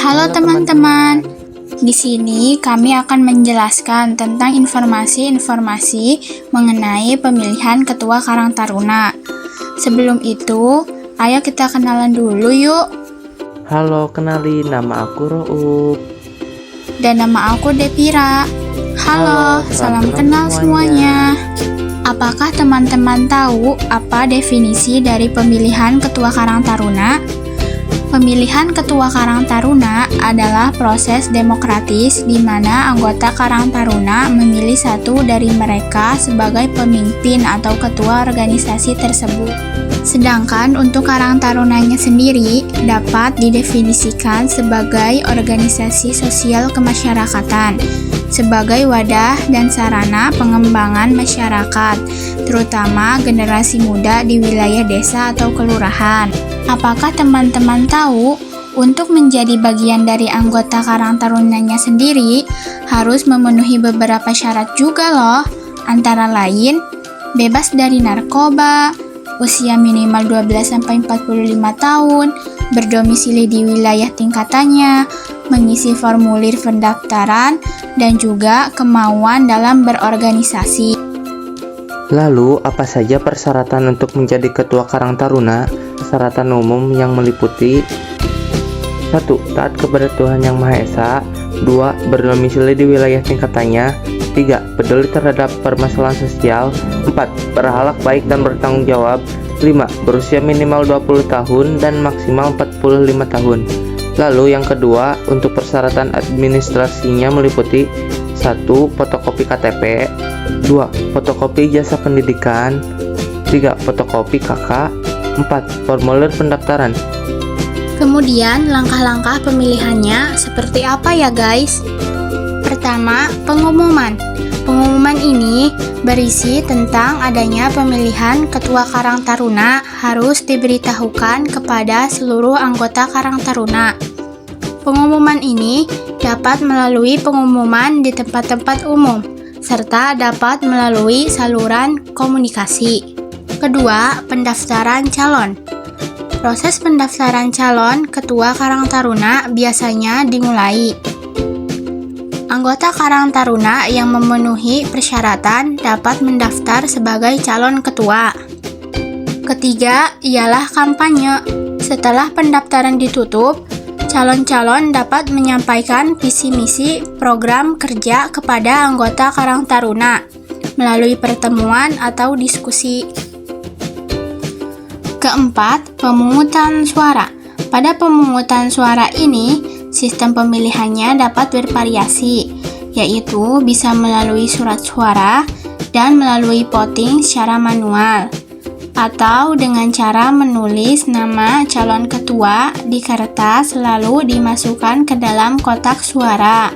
Halo teman-teman, di sini kami akan menjelaskan tentang informasi-informasi mengenai pemilihan Ketua Karang Taruna. Sebelum itu, ayo kita kenalan dulu yuk. Halo, kenalin, nama aku Roub. Dan nama aku Depira. Halo, salam kenal semuanya. Apakah teman-teman tahu apa definisi dari pemilihan Ketua Karang Taruna? Pemilihan Ketua Karang Taruna adalah proses demokratis di mana anggota Karang Taruna memilih satu dari mereka sebagai pemimpin atau ketua organisasi tersebut. Sedangkan untuk Karang Tarunanya sendiri dapat didefinisikan sebagai organisasi sosial kemasyarakatan, sebagai wadah dan sarana pengembangan masyarakat, terutama generasi muda di wilayah desa atau kelurahan. Apakah teman-teman tahu, untuk menjadi bagian dari anggota Karang Tarunanya sendiri harus memenuhi beberapa syarat juga loh, antara lain bebas dari narkoba, usia minimal 12-45 tahun, berdomisili di wilayah tingkatannya, mengisi formulir pendaftaran, dan juga kemauan dalam berorganisasi. Lalu, apa saja persyaratan untuk menjadi Ketua Karang Taruna? Persyaratan umum yang meliputi 1. Taat kepada Tuhan Yang Maha Esa. 2. Berdomisili di wilayah tingkatannya. 3. Peduli terhadap permasalahan sosial. 4. Berakhlak baik dan bertanggung jawab. 5. Berusia minimal 20 tahun dan maksimal 45 tahun. Lalu yang kedua, untuk persyaratan administrasinya meliputi 1. Fotokopi KTP. 2. Fotokopi ijazah pendidikan. 3. Fotokopi KK. 4. Formulir pendaftaran. Kemudian langkah-langkah pemilihannya seperti apa ya guys? Pertama, pengumuman. Pengumuman ini berisi tentang adanya pemilihan Ketua Karang Taruna harus diberitahukan kepada seluruh anggota Karang Taruna. Pengumuman ini dapat melalui pengumuman di tempat-tempat umum, serta dapat melalui saluran komunikasi. Kedua, pendaftaran calon. Proses pendaftaran calon Ketua Karang Taruna biasanya dimulai. Anggota Karang Taruna yang memenuhi persyaratan dapat mendaftar sebagai calon ketua. Ketiga, ialah kampanye. Setelah pendaftaran ditutup, calon-calon dapat menyampaikan visi misi program kerja kepada anggota Karang Taruna melalui pertemuan atau diskusi. Keempat, pemungutan suara. Pada pemungutan suara ini, sistem pemilihannya dapat bervariasi, yaitu bisa melalui surat suara dan melalui voting secara manual, atau dengan cara menulis nama calon ketua di kertas lalu dimasukkan ke dalam kotak suara.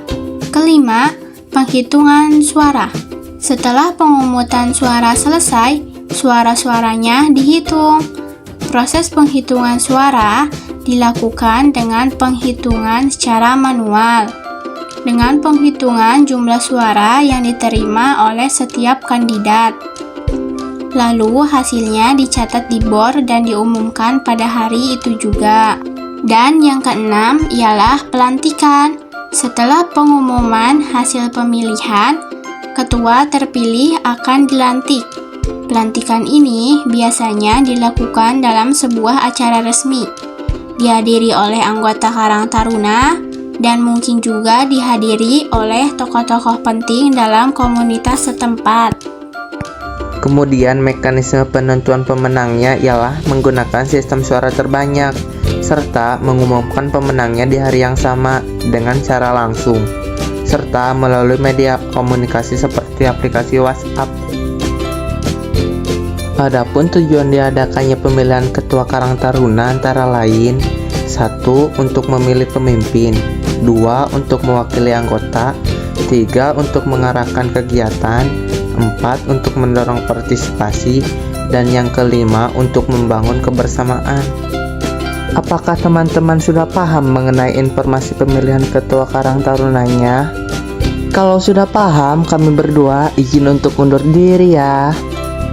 Kelima, penghitungan suara. Setelah pemungutan suara selesai, suara-suaranya dihitung. Proses penghitungan suara dilakukan dengan penghitungan secara manual, dengan penghitungan jumlah suara yang diterima oleh setiap kandidat. Lalu hasilnya dicatat di bor dan diumumkan pada hari itu juga. Dan yang keenam ialah pelantikan. Setelah pengumuman hasil pemilihan, ketua terpilih akan dilantik. Pelantikan ini biasanya dilakukan dalam sebuah acara resmi, dihadiri oleh anggota Karang Taruna, dan mungkin juga dihadiri oleh tokoh-tokoh penting dalam komunitas setempat. Kemudian mekanisme penentuan pemenangnya ialah menggunakan sistem suara terbanyak, serta mengumumkan pemenangnya di hari yang sama dengan cara langsung, serta melalui media komunikasi seperti aplikasi WhatsApp. Adapun tujuan diadakannya pemilihan Ketua Karang Taruna antara lain 1. Untuk memilih pemimpin, 2. Untuk mewakili anggota, 3. Untuk mengarahkan kegiatan, 4. Untuk mendorong partisipasi, dan yang kelima untuk membangun kebersamaan. Apakah teman-teman sudah paham mengenai informasi pemilihan Ketua Karang Tarunanya? Kalau sudah paham, kami berdua izin untuk undur diri ya.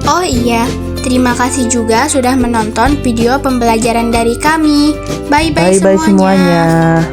Oh iya, terima kasih juga sudah menonton video pembelajaran dari kami. Bye-bye semuanya.